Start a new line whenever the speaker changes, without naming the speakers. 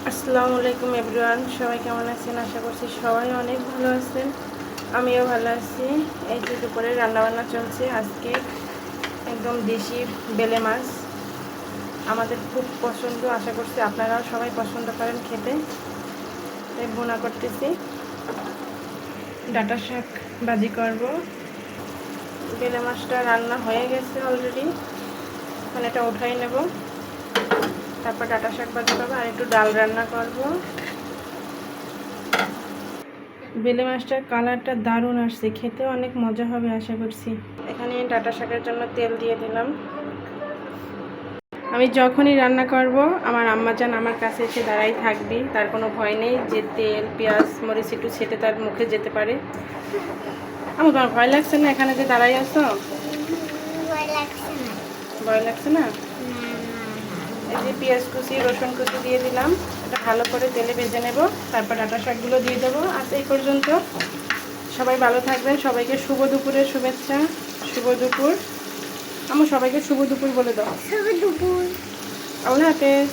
আসসালামু আলাইকুম এভরিওয়ান, সবাই কেমন আছেন? আশা করছি সবাই অনেক ভালো আছেন। আমিও ভালো আছি। এই যে দুপুরে রান্নাবান্না চলছে। আজকে একদম দেশি বেলে মাছ, আমাদের খুব পছন্দ। আশা করছি আপনারাও সবাই পছন্দ করেন খেতে। তাই ভুনা করতেছি, ডাঁটা শাক ভাজি করব। বেলে মাছটা রান্না হয়ে গেছে অলরেডি, মানে এটা উঠাই নেব। তারপর ডাঁটা শাক ভাজি করবো আর একটু ডাল রান্না করব। বেলে মাছটার কালারটা দারুণ আসছে, খেতে অনেক মজা হবে আশা করছি। এখানে ডাঁটা শাকের জন্য তেল দিয়ে দিলাম। আমি যখনই রান্না করব আমার আম্মাজান আমার কাছে এসে দাঁড়াই থাকবি, তার কোনো ভয় নেই যে তেল পেঁয়াজ মরিচ একটু ছেটে তার মুখে যেতে পারে। আমার তোমার ভয় লাগছে না? এখানে যে দাঁড়াই আছো, ভয় লাগছে না? এই যে পেঁয়াজ কুচি রসুন কুচি দিয়ে দিলাম, এটা ভালো করে তেলে ভেজে নেব। তারপর ডাঁটা শাকগুলো দিয়ে দেবো। আজ এই পর্যন্ত। সবাই ভালো থাকবেন। সবাইকে শুভ দুপুরের শুভেচ্ছা। শুভ দুপুর। আমার সবাইকে শুভ দুপুর বলে দাও। শুভ দুপুর। আল্লাহ হাফেজ।